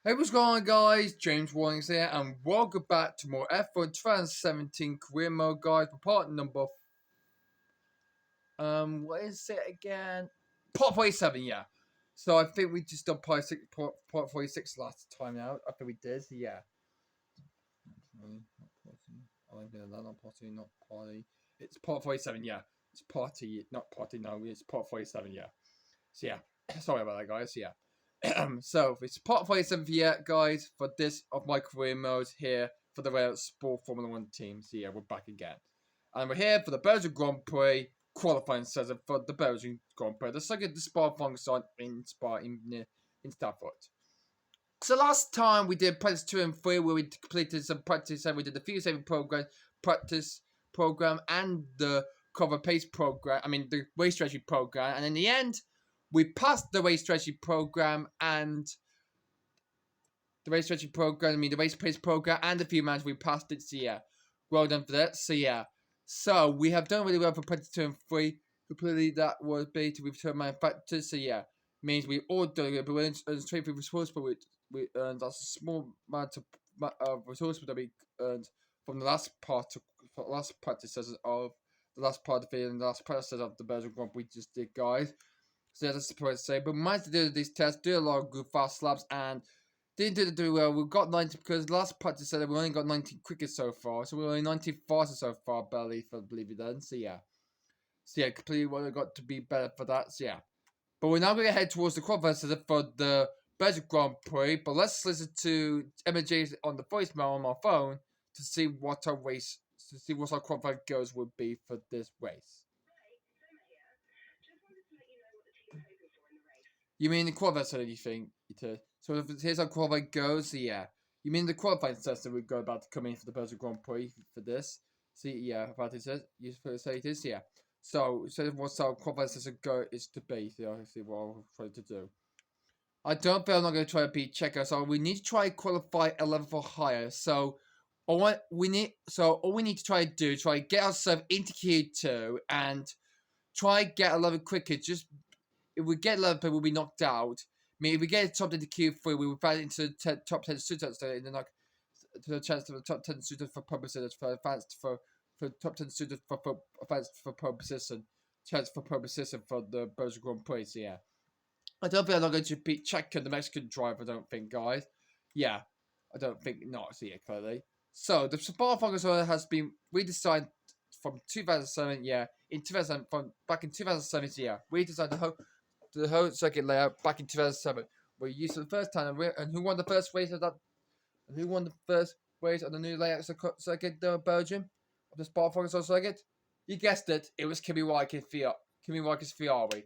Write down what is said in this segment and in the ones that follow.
Hey, what's going on, guys? James Warnings here, and welcome back to more F1 2017 Career Mode, guys. For part number, what is it again? Part 47, yeah. So I think we just done part 46 last time out. I think we did, yeah. Not party. It's part 47, yeah. It's party, not party. No, it's part 47, yeah. So yeah, sorry about that, guys. Yeah. So it's part 47 yet, guys, for this of my career mode here for the Rail Sport Formula 1 team. So yeah, we're back again. And we're here for the Belgian Grand Prix qualifying session for the Belgian Grand Prix. The Circuit De Spa Francorchamps in Spa in Stafford. So last time we did practice 2 and 3 where we completed some practice and we did the fuel saving program, practice program and the cover pace program, the race strategy program, and in the end we passed the race strategy program and the race pace program and the fuel management. We passed it, so yeah. Well done for that. So yeah. So we have done really well for practice 2 and 3. Completely that was be to return manufacturers, so yeah. Means we all done it, but we earned straight through resource, but we earned a small amount of resource that we earned from the last practice of the last part of it and the last practice of the Belgian Grand Prix we just did, guys. So yeah, that's supposed to say. But we managed to do these tests, do a lot of good fast laps, and didn't do well. We got 90 because last practice said we only got 19 quickest so far. So we're only 19 fastest so far, barely, if I believe it then. So yeah. So yeah, completely what I got to be better for that. So yeah. But we're now going to head towards the qualifying for the Belgian Grand Prix. But let's listen to Emma J on the voicemail on my phone to see what our qualifying goals would be for this race. You mean the qualifying session, you think? So here's how qualifying goes, so yeah. You mean the qualifying session we've got about to come in for the Belgian Grand Prix for this? See, yeah, about it says, you say it is, yeah. So what's our qualifying session go is to be, so see what I'll try to do. I don't feel I'm not going to try to beat Checo, so we need to try qualify a level for higher, so all we need to try to do is try to get ourselves into Q2 and try to get a level quicker, just if we get 11 people, we'll be knocked out. If we get top into Q3, we will fight into the top 10 shootouts in the to the chance for the top 10 shooters for pole position, for advanced for top 10 shooters for advanced for pole position, chance for pole position for the Belgian Grand Prix. So yeah, I don't think I'm not going to beat Checo, the Mexican driver. I don't think, guys. Yeah, I don't think not. So yeah, clearly. So the Spa Francorchamps has been redesigned from 2007. Yeah, back in 2007. So yeah, redesigned the whole circuit layout back in 2007. We used it for the first time, and who won the first race of that? And who won the first race on the new layout circuit, Belgium, of the Spa Francorchamps circuit? You guessed it. It was Kimi Räikkönen's Ferrari.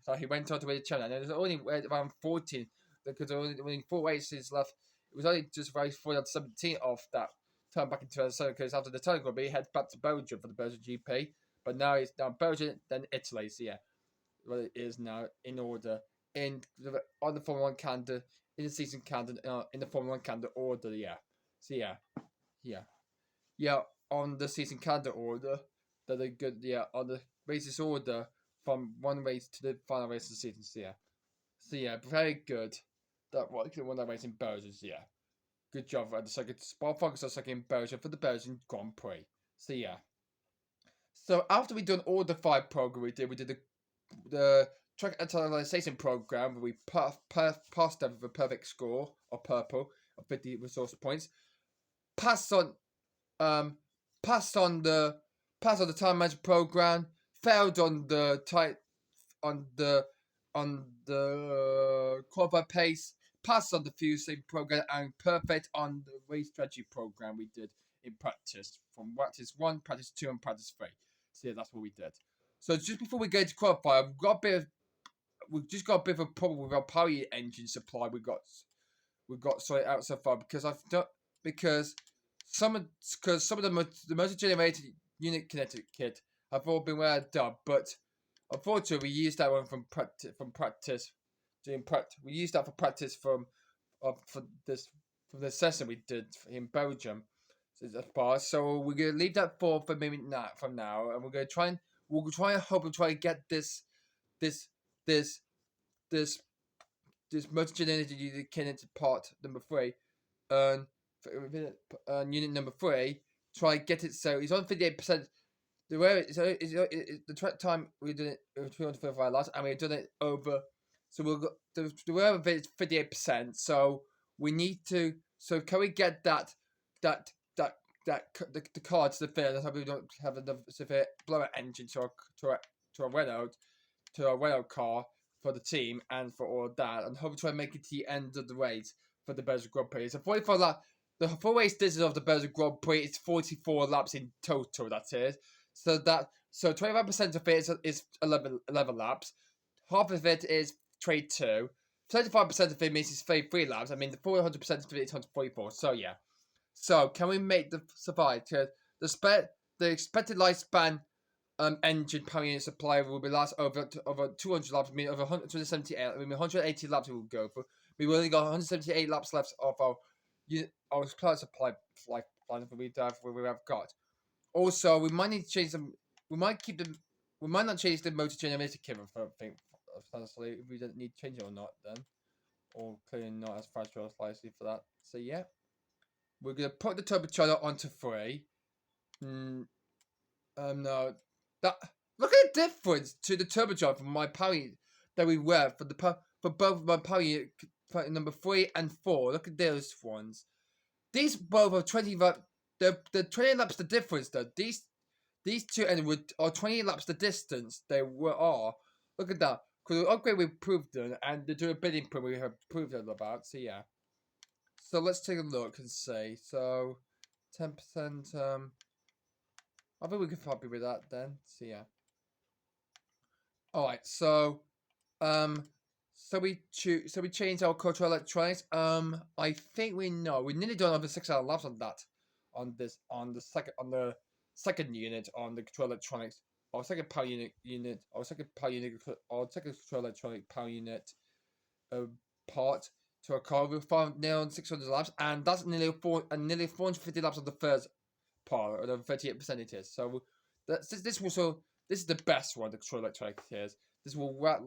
So he went on to win the challenge. And it was only around 14 because there were only 4 races left. It was only just race 17 of that turn back in 2007 because after the turn he headed back to Belgium for the Belgian GP. But now it's down Belgium, then Italy. So yeah. Well, it is now in order on the Formula 1 calendar, in the season calendar, in the Formula 1 calendar order, yeah. So yeah, on the season calendar order, that are good, yeah, on the races order from one race to the final race of the season, so yeah, very good. That won that race in Belgium, so yeah. Good job at the second Spa Francorchamps second in Belgium for the Belgian Grand Prix. So yeah. So after we done all the 5 program we did the track analyzation program where we passed them with a perfect score of purple of 50 resource points. Passed on the time management program. Failed on the qualify pace. Passed on the fusing program and perfect on the race strategy program we did in practice from practice 1, practice 2, and practice 3. So yeah, that's what we did. So just before we go to qualify, we've just got a bit of a problem with our power engine supply. We've got sorted out so far because some of the motor generated unit kinetic kit have all been well done, but unfortunately we used that one from practice. We used that for practice for the session we did in Belgium. So we're gonna leave that for maybe not from now, and we're gonna try and hope and try and get this this motor generator unit connected part number 3, and unit number 3, try get it so it's on 58%. The way the track time we did it 235 laps, and we've done it over. So we'll go, the way of it is 58%. So we need to. So can we get that the car to the fair? That's how we don't have enough severe blower engine to our Renault car for the team and for all that, and hope to try and make it to the end of the race for the Belgian Grand Prix. So 44 laps. The full race distance of the Belgian Grand Prix is 44 laps in total. That is. So 25% of it is 11 laps. Half of it is 22. 35% of it means it's 33 laps. I mean, the 400% of it is 144. So yeah. So can we make the survive? The expected lifespan engine power unit supply will be last over 200 laps. I mean, over 178. I mean, 180 laps we will go for. We've only got 178 laps left of our supply plan we have got. Also, we might need to change them. We might keep them. We might not change the motor generator kit. I think honestly, if we don't need to change it or not, then, or clearly not as fast or slightly for that. So yeah, we're gonna put the turbocharger onto 3. No, that look at the difference to the turbocharger from my power unit that we wear for both my power unit number 3 and 4. Look at those ones. These both are 20 laps. The 20 laps the difference though. These two are 20 laps the distance they are. Look at that. Because the upgrade we proved them, and the durability improvement we have proved them about. So yeah. So let's take a look and see. So 10%. I think we can be happy with that then. So yeah. All right. So So we changed our control electronics. I think we know we nearly done over 6 hour laps on that, on the second unit on the control electronics, our second control electronic power unit, part to our car. We found nearly on 600 laps, and that's nearly 450 laps on the first part, or the 38% it is. So this is the best one. The control electronic is. This will wear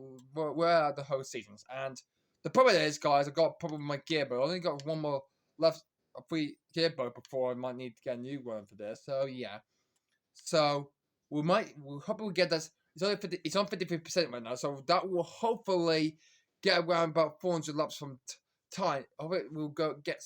the whole seasons. And the problem is, guys, I've got a problem with my gearbox. I only got one more left, a free gearbox before I might need to get a new one for this. So yeah. So we'll hopefully get this. It's on 53% right now. So that will hopefully get around about 400 laps from time. I hope it will get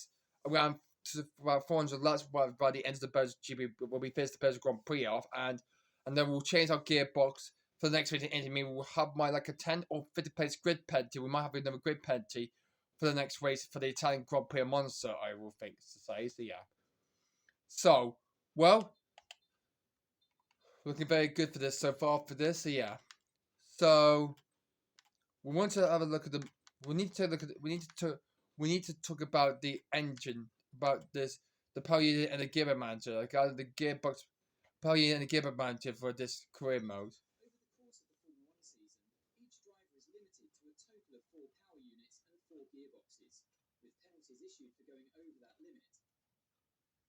around to about 400 laps by the end of the Belgian GP when we finish the Belgian Grand Prix off, and then we'll change our gearbox for the next race. And we'll have like a 10 or 50 place grid penalty. We might have another grid penalty for the next race for the Italian Grand Prix Monza, I will think to say. So yeah. So well, looking very good for this so far for this. So yeah. So we want to have a look at the. We need to talk about the engine, about this, the power unit and the gearbox manager, like the gearbox power unit and the gearbox manager for this career mode. Over the course of the Formula 1 season, each driver is limited to a total of 4 power units and 4 gearboxes, with penalties issued for going over that limit.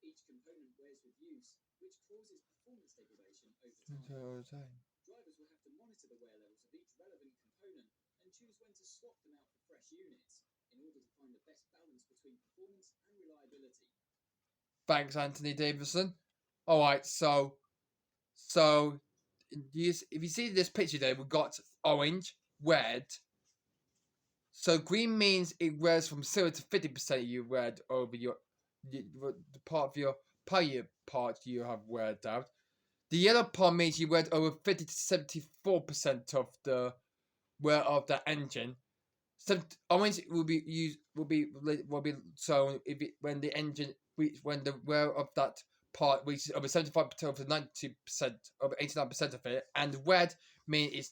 Each component wears with use, which causes performance degradation over time. Drivers will have to monitor the wear levels of each relevant component and choose when to swap them out for fresh units in order to find the best balance between performance and reliability. Thanks, Anthony Davison. All right, so if you see this picture there, we've got orange, red. So green means it wears from 0 to 50%. You wear over the part of your power part you have wear out. The yellow part means you wear over 50 to 74% of the wear of the engine. So orange will be so when the wear of that part reaches over 75% over 90% over 89% of it, and red means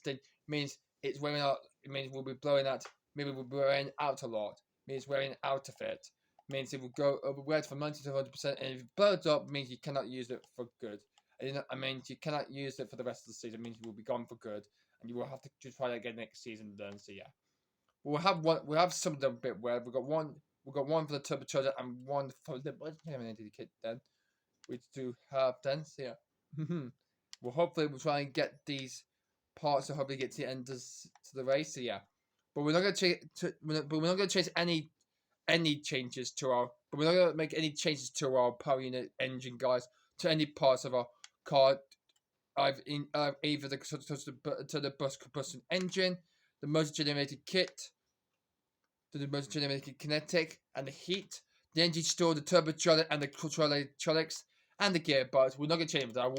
it's wearing out. It means we'll be blowing out. Maybe we'll be wearing out a lot. Means wearing out of it. Means it will go over red from 90 to 100%, and if it blows up, means you cannot use it for good. I mean, you cannot use it for the rest of the season. It means you will be gone for good, and you will have to try that again next season. Then, so yeah. We'll have one. We'll have some of them a bit where we've got one. We've got one for the turbocharger and one for the kit. Then we do have then. So yeah. Well, hopefully we'll try and get these parts to hopefully get to the end of the race. So yeah. but we're not going to change. But we're not going to change any changes to our. But we're not going to make any changes to our power unit engine, guys. To any parts of our car, either to the bus combustion engine, the motor generated kit, the motor generated kinetic, and the heat, the engine store, the turbocharger, and the control electronics, and the gearbox. We're not going to change that.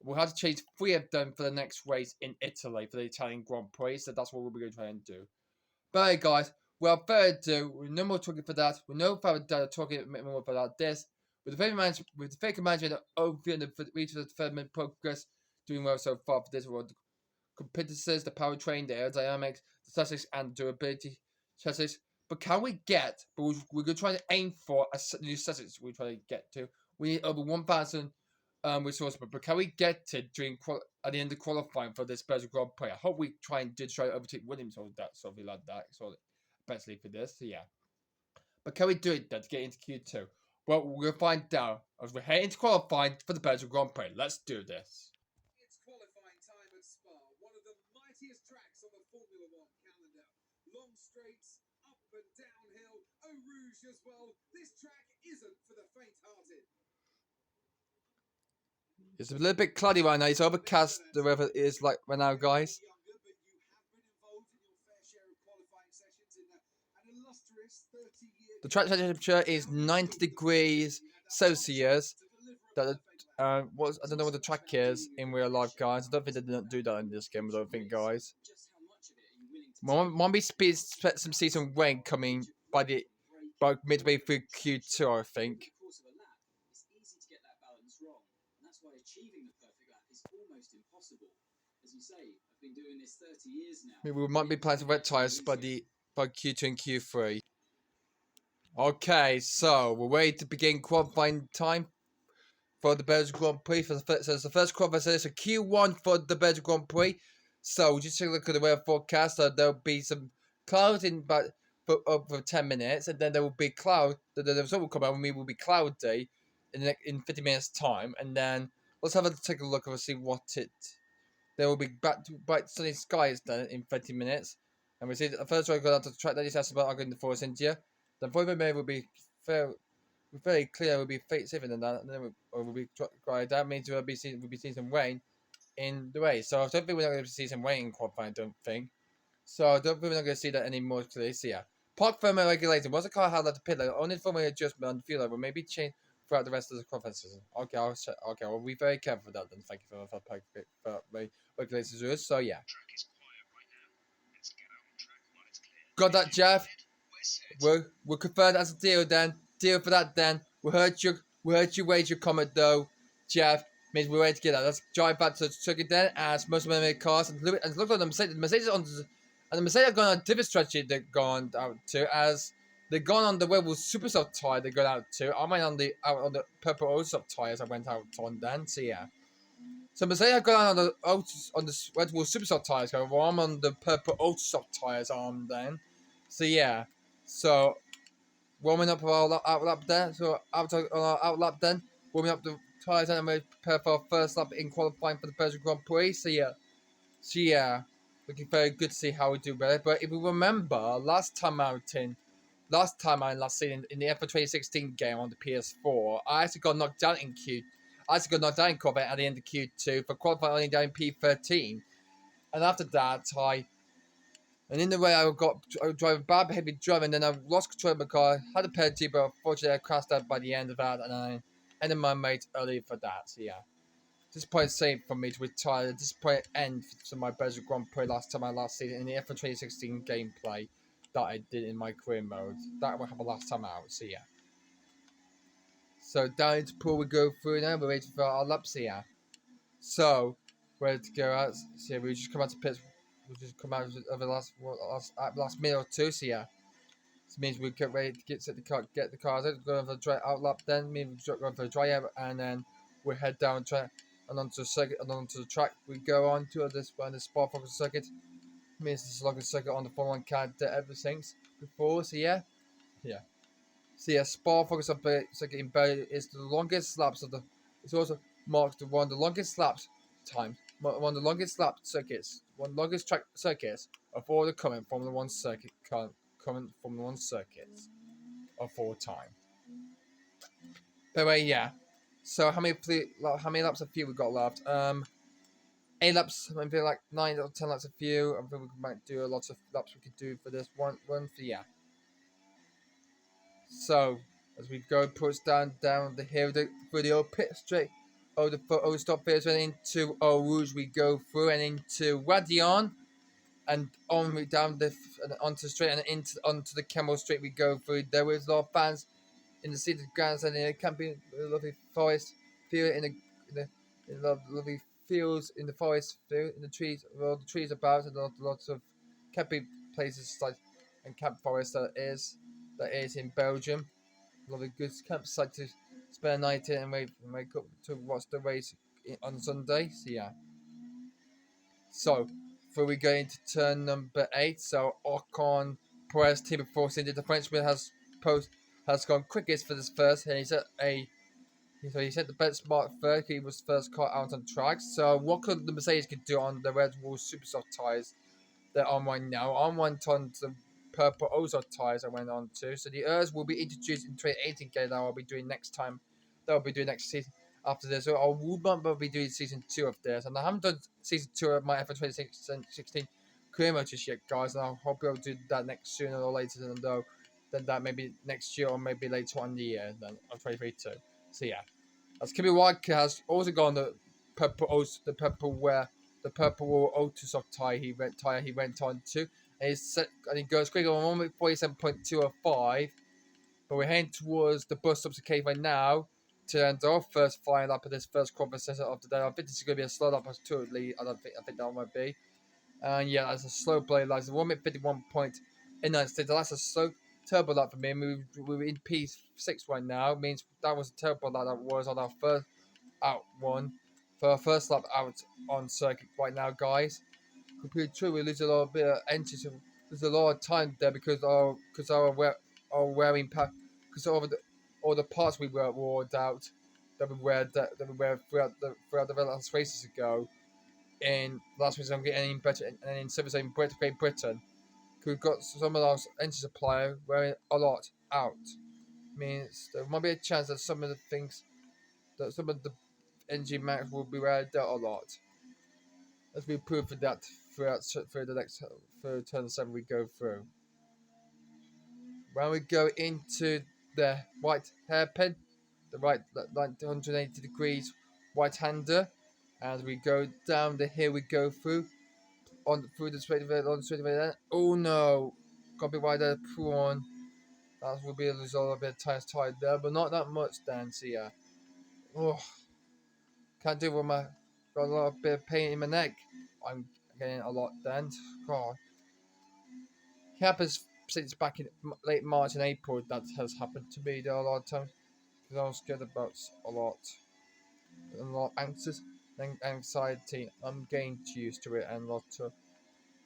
We'll have to change 3 of them for the next race in Italy for the Italian Grand Prix. So that's what we're going to try and do. But hey, guys, without further ado, we're no more talking for that. We're no further talking more about this. With the fake management of the reach of the development progress, doing well so far for this world. The competences, the powertrain, the aerodynamics, the statistics, and durability chassis. But can we get? But we're going to try to aim for a new statistics. We're trying to get to. We need over 1,000 resources. But can we get to at the end of qualifying for this Belgian Grand Prix? I hope we try to overtake Williams or that something like that. So especially for this, so yeah. But can we do it then to get into Q2? Well, we'll find out as we're heading to qualifying for the Belgian Grand Prix. Let's do this. It's qualifying time at Spa, one of the mightiest tracks on the Formula One calendar. Long straights, up and downhill, Eau Rouge as well. This track isn't for the faint-hearted. It's a little bit cloudy right now. It's overcast, the weather is like right now, guys. The track temperature is 90 degrees Celsius. That I don't know what the track is in real life, guys. I don't think they didn't do that in this game. I don't think, guys. Might be expect some season rain coming by midway through Q2, I think. Achieving the perfect lap is almost impossible. As you say, I've been doing this 30 years now. Maybe we might be playing some wet tyres by Q2 and Q3. Okay, so we're ready to begin qualifying time for the Belgian Grand Prix. So it's the first qualifying, so it's a Q1 for the Belgian Grand Prix. So just take a look at the weather forecast. So there'll be some clouds in about for 10 minutes, and then there will be cloud. The result will come out, and we will be cloudy in 50 minutes time, and then let's take a look and see what it. There will be bright sunny skies then in 30 minutes, and we see the first one go down to the track that is asked about arguing the forest India. The point we made will be very clear. Will be safer than that, and then we'll be dry. That means we'll be seeing some rain in the race. So I don't think we're not going to see some rain in qualifying. I don't think. So I don't think we're not going to see that anymore clearly. So yeah, park firmware regulated. Once the car had to pit, only firmware adjustment on the fuel level may be changed throughout the rest of the qualifying. Okay, I'll be very careful with that then. Thank you for regulations rules. So yeah. Got that, Jeff? We'll confirm that's a deal then. Deal for that then. We heard you raise your comment though, Jeff. Means we're ready to get that. Let's drive back to the circuit then, as most of the cars and look at the Mercedes on and the Mercedes have gone on a different strategy they've gone out to, as they've gone on the Red Bull Super Soft tyre they got out to. I went on the Purple Old Soft tyres I went out on then, so yeah. So Mercedes have gone on the Red Bull Super Soft tyres, while I'm on the Purple Old Soft tyres on then. So yeah. So warming up our outlap then. So on our outlap then, warming up the tyres and we prepare for our first lap in qualifying for the Belgian Grand Prix. So yeah, looking very good to see how we do with it. But if we remember, last time out in last season in the F1 2016 game on the PS4, I actually got knocked down in qualifying at the end of Q2 for qualifying only down in P13, and after that And in the way, I was driving bad heavy driving, and then I lost control of my car, had a penalty, but unfortunately I crashed out by the end of that, and I ended my mate early for that, so yeah. Disappointing save for me to retire, disappointing end for my Belgian Grand Prix last season in the F1 2016 gameplay that I did in my career mode. That will happen last time out, so yeah. So down into pool we go through now, we're waiting for our laps here. So, ready to go out, so yeah, we just come out to pits. We'll just come out over the last minute or two, so yeah. This means we get ready to get the cars out, go for the dry out lap then, maybe go for a dry out, and then we head down track and onto the circuit and onto the track. We go on to this one, the Spa Francorchamps circuit. It means it's the longest circuit on the Formula 1 card ever since before, so yeah. So yeah, Spa Francorchamps circuit in Belgium is the longest laps of the. It's also marked one of the longest laps times. One of the longest lap circuits one longest track circuits of all the current Formula One current Formula One circuits of all time. By the way, yeah. So how many laps of fuel we got left? 8 laps. I feel like 9 or 10 laps of fuel. I think we might do a lot of laps we could do for this one for yeah. So as we go push down the hill through the old pit straight over the stop fields and into Eau Rouge we go through and into Wadion and on down onto the straight and onto the Camel Straight we go through. There was a lot of fans in the seated grandstand in a camping lovely forest field in the lovely fields in the forest field in the trees with all the trees about and lots of camping places like and camp forest that is in Belgium. Lovely good campsite to spend a night in and wake up to watch the race on Sunday. So yeah. So before we go into turn number 8, so Ocon Perez team of Force India, the Frenchman has gone quickest for this first, and he set the benchmark third. He was first car out on track. So what could the Mercedes could do on the Red Bull Super Soft tyres they're on right now? On went on to the purple Ozone tyres I went on to. So the ERS will be introduced in 2018 that I'll be doing next time. That I'll be doing next season after this. So I will be doing season 2 of this. And I haven't done season 2 of my F1 2016 career mode just yet, guys. And I hope I'll do that next sooner or later than that, maybe next year or maybe later on in the year then of 2022. So yeah. As Kimi Räikkönen has also gone the purple Autosoft tire he went on to, and he goes quicker on 1:47.205. But we're heading towards the bus stops cave right now to end our first final lap of this first conversation of the day. I think this is going to be a slow lap, totally. I think that might be. And yeah, that's a slow play. Like 1:51.89. That's a slow turbo lap for me. We're in P6 right now. Means that was a turbo lap that was on our first out one for our first lap out on circuit right now, guys. Completely true. We lose a lot of bit of engine. So there's a lot of time there because our wearing because all the parts we wore out that we wear throughout the last races ago. In last week, I'm getting better, and in service in Great Britain, we've got some of those engine supplier wearing a lot out. Means there might be a chance that some of the engine max will be wearing out a lot. As we prove for that through the next turn 7 we go through. When we go into the white hairpin, the right 180 degrees right hander, as we go down the hill we go through through the straight away. Oh no, got to be wide there, prawn. That will be a result of a bit of tired there, but not that much then. So yeah, oh, can't do it with my got a lot of bit of pain in my neck. I'm getting a lot then. God, it happens since back in late March and April. That has happened to me there a lot of times because I was scared about a lot anxious and anxiety. I'm getting used to it and a lot of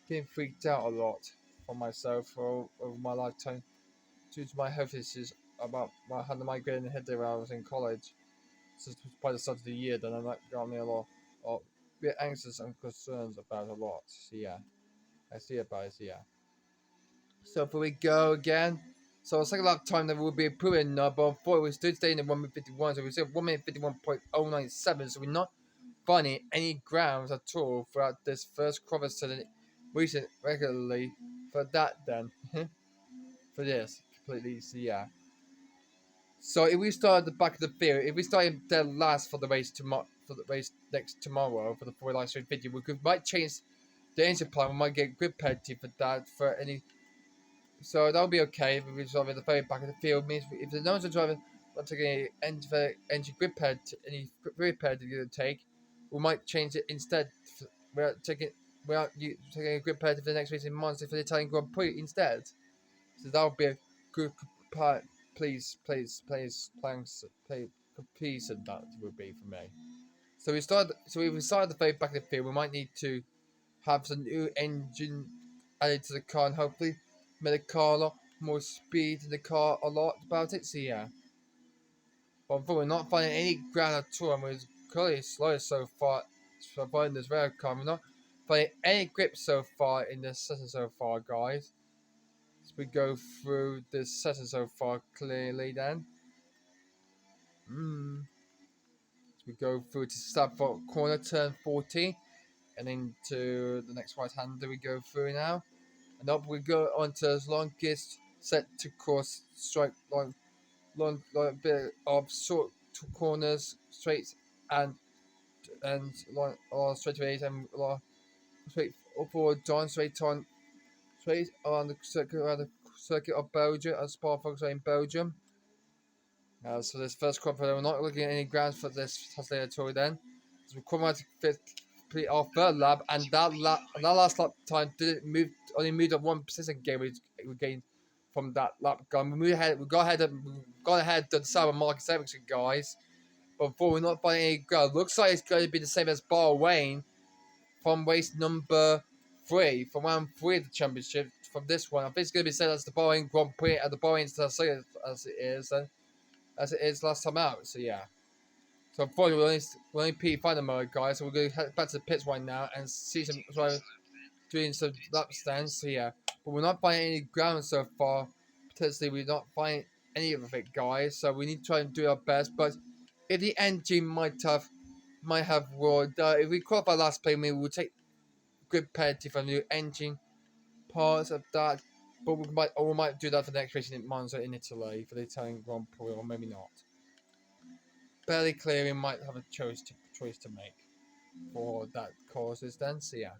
getting freaked out a lot for myself over my lifetime due to my health issues about I had a migraine headache when I was in college. So by the start of the year, then that got me a bit anxious and concerns about a lot. So yeah, I see it, guys. Yeah. So here we go again. So second lap time that will be improving but before we stood staying in 1:51, so we still 1:51.097. So we're not finding any grounds at all throughout this first conversation recent regularly for that then. For this completely, so yeah. So if we start at the back of the field, if we start dead last for the race next tomorrow for the 4 live stream video, might change the engine plan. We might get grid penalty for that for any. So that'll be okay if we start at the very back of the field. Means if the no one's driving not taking engine grid penalty, any grid penalty to take, we might change it instead. We're taking a grid penalty for the next race in Monza for the Italian Grand Prix instead. So that would be a good part. Please, and that would be for me. So if we start at the very back of the field, we might need to have some new engine added to the car and hopefully make the car a lot more speed in the car a lot about it. So yeah. But we're not finding any ground at all, and we're clearly slow so far. So finding this rail car, we're not find any grip so far in this session so far, guys. As we go through this session so far clearly then. As we go through to start for corner turn 40 and into the next right hander we go through now. And up we go on to the longest set to course strike long bit of short corners, straight and long straightaways and straight forward John straight on the circuit of Belgium as Spa Francorchamps in Belgium. So this first crop, we're not looking at any grounds for this Tesla tour then. So we come out to complete our third lap, and that last lap time didn't move, only moved up 1 position gain we gained from that lap. We got ahead of the Sauber market section, guys. But before we're not finding any ground, looks like it's going to be the same as Bahrain from race number 3, from round 3 of the championship. From this one, I think it's going to be said as the Bahrain Grand Prix at the Bahrain as it is. As it is last time out, so yeah. So unfortunately, we're only P5 mode, guys. So we're going to head back to the pits right now and see some doing some lap stands. So yeah, but we're not finding any ground so far. Potentially, we're not finding any of it, guys. So we need to try and do our best. But if the engine might have roared, if we qualify last play, maybe we'll take good penalty for new engine parts of that. But we might do that for the next race in Monza in Italy for the Italian Grand Prix, or maybe not. Barely clear, we might have a choice to make for that causes then. So yeah.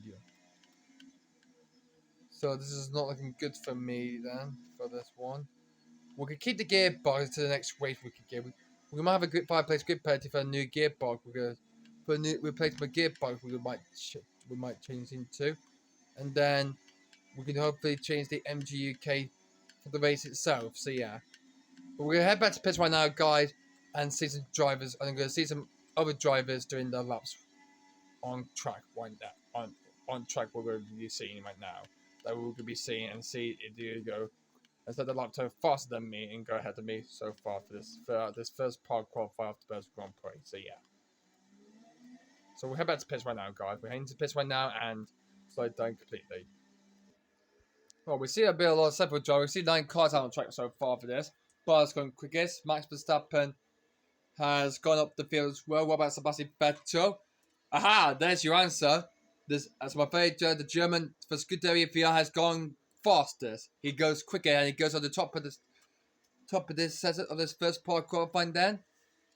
Yeah. So this is not looking good for me then for this one. We can keep the gearbox to the next race we can get. We might have a good fireplace good penalty for a new gearbox. We're gonna for a new replacement gearbox we might change into, and then we can hopefully change the MG UK for the race itself. So yeah, but we're gonna head back to pits right now, guys, and see some drivers. I'm gonna see some other drivers doing their laps on track right now. On track, we're going to be seeing right now. That we're going to be seeing and see if you go and set the lap time faster than me and go ahead of me so far for this first part qualifier of the Belgian Grand Prix. So yeah. So we'll head back to pits right now, guys. We're heading to pits right now and slow it down completely. Well, we see a lot of separate drivers. We see 9 cars out on track so far for this. Bars going quickest. Max Verstappen has gone up the field as well. What about Sebastian Vettel? Aha! There's your answer. As my afraid the German for Scuderia VR has gone fastest. He goes quicker and he goes on the top of this first part qualifying then,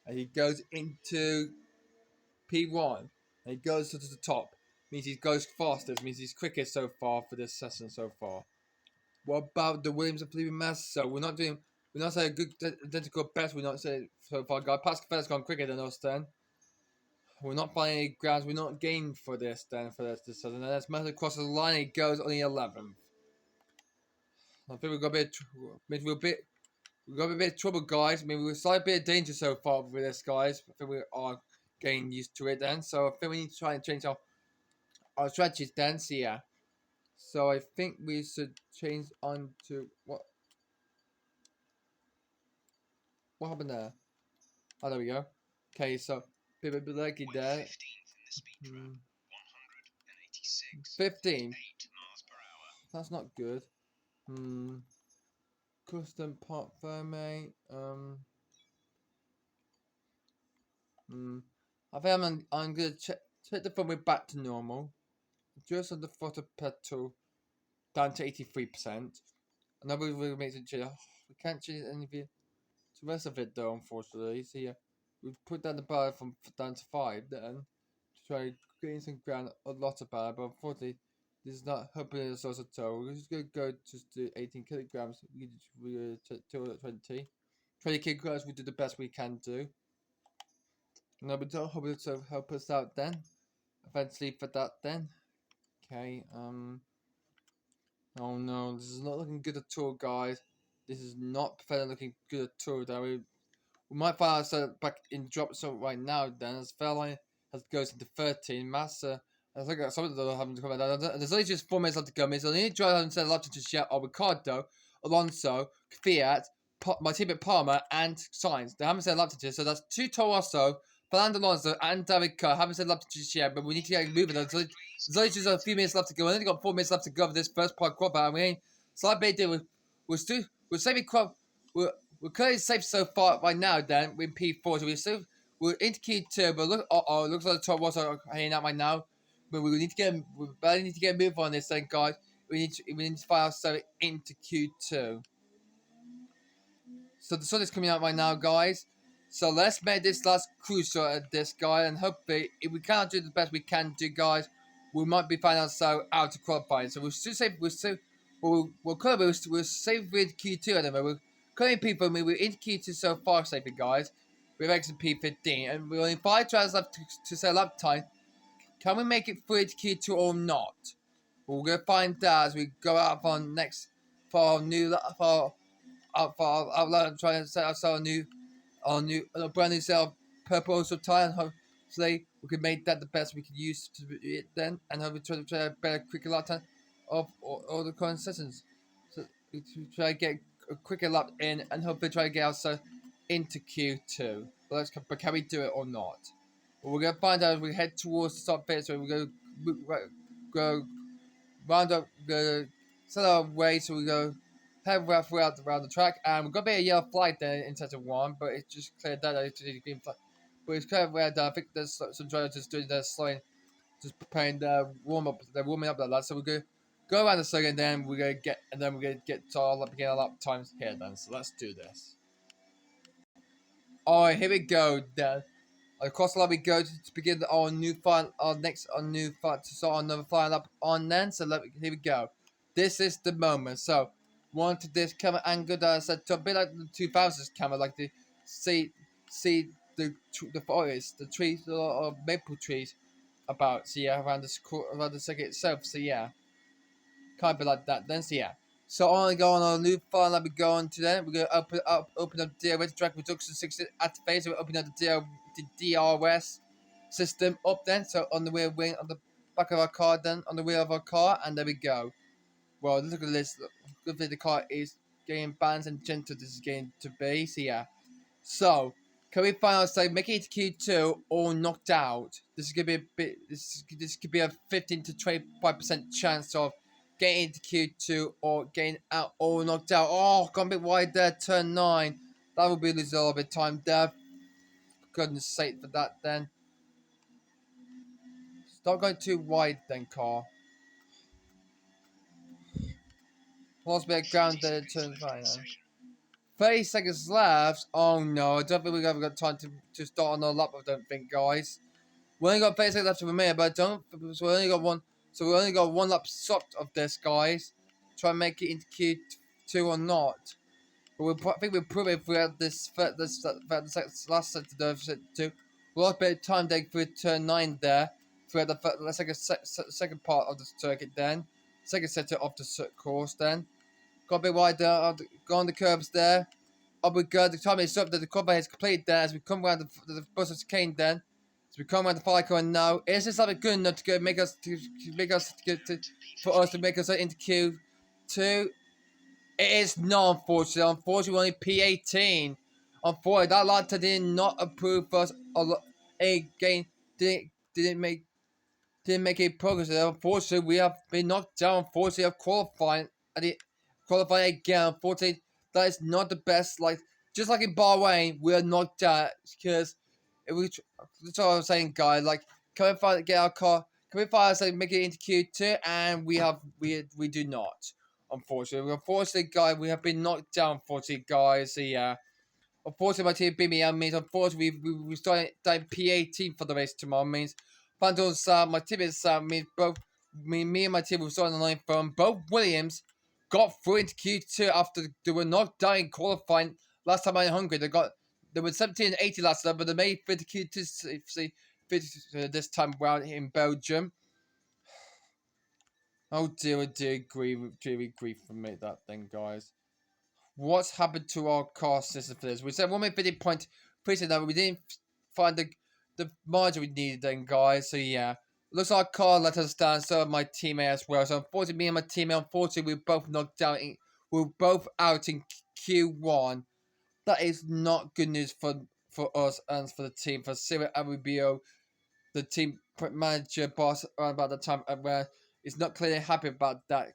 and he goes into P1 and he goes to the top. Means he goes fastest. Means he's quickest so far for this session so far. What about the Williams and Felipe Massa? We're not saying a good identical best. We're not saying so far, guys. Pascal has gone quicker than us then. We're not finding any grounds. We're not gained for this then for this season. And as Massa crosses the line, he goes on the 11th. I think we've got a bit of trouble, guys. I mean, we're slightly a bit of danger so far with this, guys. I think we are getting used to it then. So I think we need to try and change our strategies then. So yeah. So I think we should change on to what happened there? Oh, there we go. Okay, so bit lucky there. 15. That's not good. Custom part firmate. I think I'm gonna check the firmware back to normal. Just on the throttle pedal down to 83%. Another will make it change. We can't change any of the rest of it though, unfortunately. So yeah, we put down the bar from down to 5 then to try to gain some ground a lot of bar, but unfortunately this is not helping us also too. We're just gonna go to 18 kilograms. We till 20 kilograms. We do the best we can do. No, but don't hope it'll help us out then. Eventually for that then. Okay, oh no, this is not looking good at all, guys. This is not looking good at all. That we might find ourselves back in drop zone right now then, as Fairline goes into 13. Massa, I think some of them haven't come out. There's only just 4 minutes left to go. So the only driver haven't said a lot to just yet are Ricardo, Alonso, Fiat, my teammate Palmer and Sainz. They haven't said lap to, so that's 2 Toro Rosso, Fernando Alonso, and David Kerr. Haven't said lap to just yet, but we need to get moving. There's only just a few minutes left to go. We only got 4 minutes left to go for this first part qualifying. I mean, so I bet we're saving we're clearly safe so far right now. Then we're in P4, so we're into Q2, but look, looks like the Toro Rosso hanging out right now. But we barely need to get a move on this thing, guys. We need to find ourselves into Q2. So the sun is coming out right now, guys. So let's make this last cruise shot at this guy, and hopefully, if we can't do the best we can do, guys, we might be finding ourselves out of qualifying. So we're still safe. We're safe with Q2 at the moment. We're currently P4. We're in Q2 so far, safely, guys. We're exit P15, and we're only 5 tries left to set lap time. Can we make it through to Q2 or not? Well, we're gonna find out as we go out for our new trying to set ourselves a brand new set of purple tire, and hopefully we can make that the best we can use to it then, and hopefully try a better, quicker lap time of all the current sessions. So we try to get a quicker lap in, and hopefully try to get ourselves into Q2. But can we do it or not? Well, we're gonna find out as we head towards the start phase. So we're gonna go round up, set our way, so we go head around the track, and we've got a bit of yellow flag there in sector 1, but it's just cleared that it's a green flag. But it's kind of red. I think there's some drivers just doing their slowing, just preparing their warm up. They're warming up their laps. So we're gonna go around the circuit, and then we're gonna get to our lap times here. Then, so let's do this. All right, here we go. Then across the line we go to begin our new start another final lap on. Then, so here we go. This is the moment. So, wanted this camera angle that I said to a bit like the 2000s camera, like the see the forest, the trees, or maple trees about. So yeah, around the circuit itself. So yeah, kind of like that. Then so yeah. So I'm gonna go on our new file that we go on to then. We're gonna open up DRS drag reduction 60 at the phase. So we're opening up the DRS system up then. So on the rear wing, on the back of our car, then on the wheel of our car, and there we go. Well, look at this. Look at the car is getting balanced and gentle. This is getting to be. So yeah. So can we find ourselves making it to Q2 or knocked out? This is gonna be a bit. This could be a 15 to 25% chance of getting into Q2 or getting out or knocked out. Oh, gone a bit wide there. Turn 9. That would be losing a little bit of time there. For goodness sake for that then. Stop going too wide then, car. Lost a bit of ground there. Turn 9. 30 seconds left. Oh no, I don't think we've ever got time to start on our lap. I don't think, guys. We only got 30 seconds left to remain, but I don't. So we only got one. So we only got one lap stopped of this, guys. Try and make it into Q2 or not. But I think we'll prove it throughout this last set to do set 2. We lost a bit of time there for turn 9 there. Throughout the second part of the circuit then. Second sector of the course then. Got a bit wide there. Go on the curbs there. Up we go. The time is up. The cover is complete there as we come around the bus of cane then. As we come around the fire car now. Is this something good enough to make us into Q2? It is not, unfortunately. Unfortunately, we're only P18. Unfortunately, that Lanta did not approve us. Again, didn't make any progress. Unfortunately, we have been knocked down. Unfortunately, of qualifying again. Unfortunately, that is not the best. Like just like in Bahrain, we are knocked out because that's what I was saying, guys. Like, can we get our car? Can we find ourselves make it into Q2? And we do not. Unfortunately, guys, we have been knocked down. Unfortunately, guys. So yeah. Unfortunately, my team beat me out. Means unfortunately we started down P18 for the race tomorrow. Means Pandora Sam, my team is Sam. Means both me and my team were starting on the line from both Williams got through into Q2 after they were knocked down in qualifying last time in Hungary. They were 17 and 80 last time, but they made it to Q2 this time around in Belgium. Oh dear, grief for me that thing, guys. What's happened to our car system for this? We said 1 minute 50.3 now, but we didn't find the margin we needed then, guys. So yeah. Looks like our car let us down, so my teammate as well. So unfortunately, me and my teammate, we were both knocked out. We were both out in Q1. that is not good news for us and for the team, for Cyril Arubio, the team manager boss around about the time where is not clearly happy about that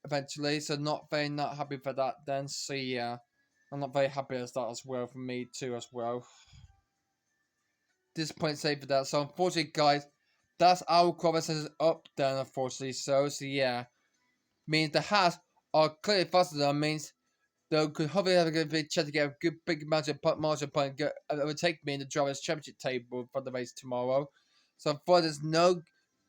eventually. So not happy for that then. So yeah, I'm not very happy as that as well for me too as well. Disappointed say for that. So unfortunately, guys, that's our qualifiers up then. Unfortunately, so yeah, means the Hats are clearly faster than means they could hopefully have a good chance to get a good big margin point and get overtake me in the drivers' championship table for the race tomorrow. So unfortunately, there's no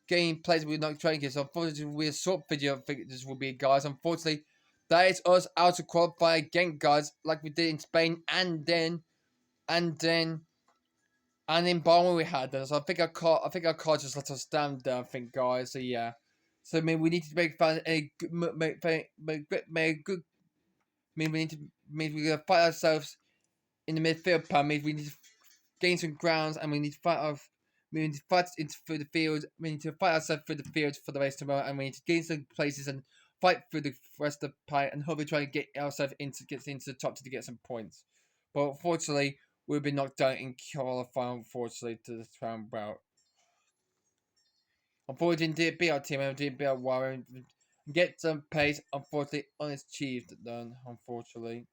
game plays we're not training here. So unfortunately, we're short video. I think this will be, guys. Unfortunately, that is us out to qualify again, guys, like we did in Spain and then and in Barma we had them. So I think our car just let us down there. I think, guys. So yeah. So I mean, we need to make a good. I mean, we gotta fight ourselves in the midfield. Pan means we need to gain some grounds, and we need to fight off. We need to fight through the field. We need to fight ourselves through the field for the race tomorrow, and we need to gain some places and fight through the rest of the pie, and hopefully try and get ourselves into the top to get some points. But unfortunately, we've been knocked out in qualifying. Unfortunately, to the round route. Unfortunately, didn't beat our team and didn't beat our warrior. Get some pace. Unfortunately, unachieved done. Unfortunately.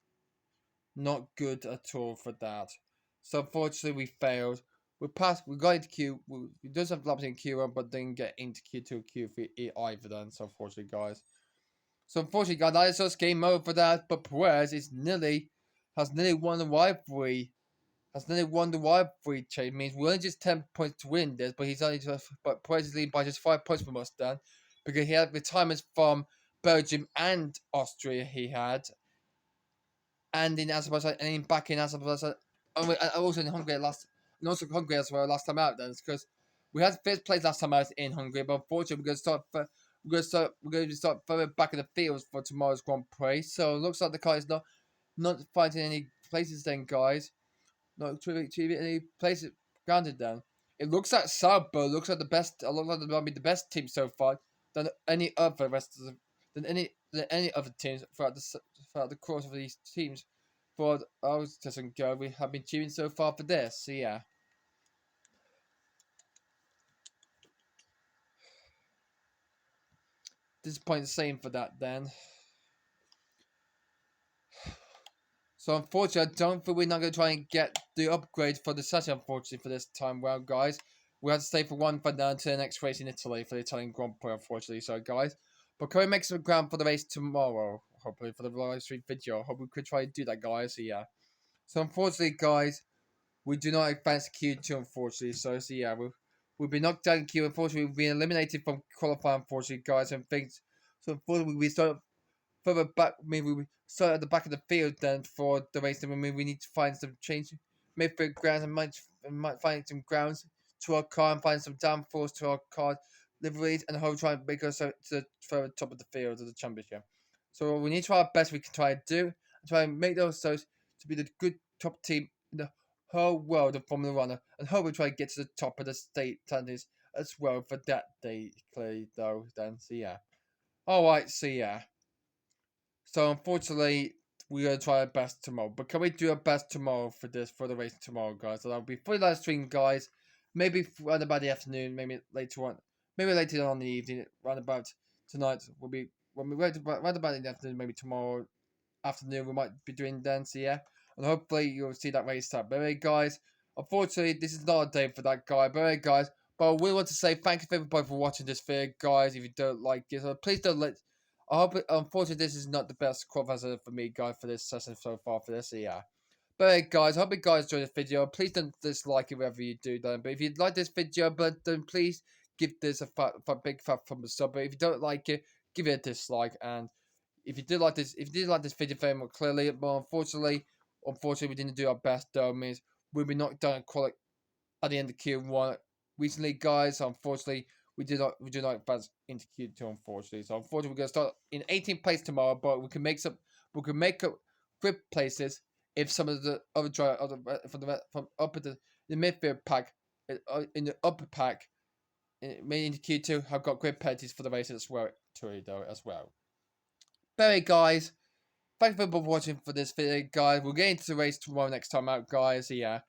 Not good at all for that. So unfortunately we failed. We passed. We got into Q. We did some laps in Q1, but didn't get into Q2, Q3 either. Then, so unfortunately, guys. So unfortunately, guys, that is just game over for that. But Perez has nearly won the rivalry. Has nearly won the rivalry. Change means we're only just 10 points to win this, but but Perez is leading by just 5 points from us then, because he had retirements from Belgium and Austria. He had. And in Azerbaijan, and in back in Azerbaijan, and also in Hungary and also Hungary as well last time out. Then because we had fifth place last time out in Hungary, but unfortunately we're going to start further back in the fields for tomorrow's Grand Prix. So it looks like the car is not fighting any places then, guys. Not achieving any places granted then. It looks like Sauber looks like the best. Looks like they might be the best team so far than any other than any other teams throughout the course of these teams. For our doesn't go, we have been cheering so far for this. So yeah. Disappointing same for that then. So unfortunately, I don't think we're not going to try and get the upgrade for the session, unfortunately, for this time. Well, guys, we have to stay for one for now until the next race in Italy for the Italian Grand Prix, unfortunately. So, guys, but can we make some ground for the race tomorrow? Hopefully, for the live stream video. I hope we could try to do that, guys. So, yeah. So, unfortunately, guys, we do not advance to Q2, unfortunately. So yeah, we've been knocked down in Q. Unfortunately, we've been eliminated from qualifying, unfortunately, guys, and things. So, unfortunately, we start further back. Maybe we start at the back of the field then for the race. Then maybe we need to find some change midfield grounds and might find some grounds to our car and find some downforce to our car liveries and hope try and make us to the further top of the field of the championship. So we need to try our best we can try and do and try and make those to be the good top team in the whole world of Formula One and hope we try and get to the top of the state standings as well for that day clearly though then. So yeah. Alright, so yeah. So unfortunately, we're gonna try our best tomorrow. But can we do our best tomorrow for the race tomorrow, guys? So that'll be fully live stream, guys. Maybe around about the afternoon, maybe later on in the evening, around about tonight will be when we wait around about in the afternoon, maybe tomorrow afternoon we might be doing then. So yeah, and hopefully you'll see that race start. But anyway, guys, unfortunately this is not a day for that guy. But anyway, guys, but we want to say thank you everybody for watching this video, guys. If you don't like it, so please don't let. I hope. Unfortunately, this is not the best qualifier for me, guys, for this session so far. For this, so yeah. But hey, guys, I hope you guys enjoyed this video. Please don't dislike it wherever you do, then. But if you like this video, then please give this a big fat thumbs up. But if you don't like it, give it a dislike. And if you did like this, video very much clearly, but unfortunately, we didn't do our best. Though means we'll be knocked down at the end of Q1 recently, guys. So unfortunately, we do not advance into Q2, unfortunately. So unfortunately, we're gonna start in 18th place tomorrow, but we can make up good places if some of the other drivers from up at the midfield pack in the upper pack made into Q2 have got great penalties for the races as well, too, though as well. But anyway, guys, thank you for watching for this video, guys. We'll get into the race tomorrow next time out, guys. Yeah.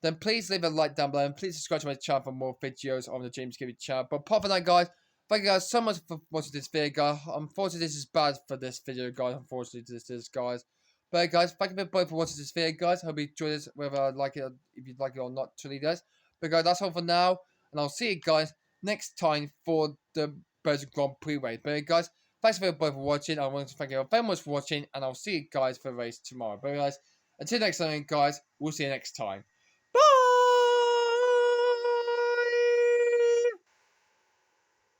Then please leave a like down below and please subscribe to my channel for more videos on the James Gibby channel. But apart from that, guys, thank you guys so much for watching this video, guys. Unfortunately, this is bad for this video, guys. Unfortunately, this is, guys. But guys, thank you both for watching this video, guys. Hope you enjoyed this, whether I like it, if you like it or not, truly, guys. But guys, that's all for now, and I'll see you guys next time for the Belgian Grand Prix race. But guys, thanks for both for watching. I want to thank you very much for watching, and I'll see you guys for the race tomorrow. But guys, until next time, guys, we'll see you next time.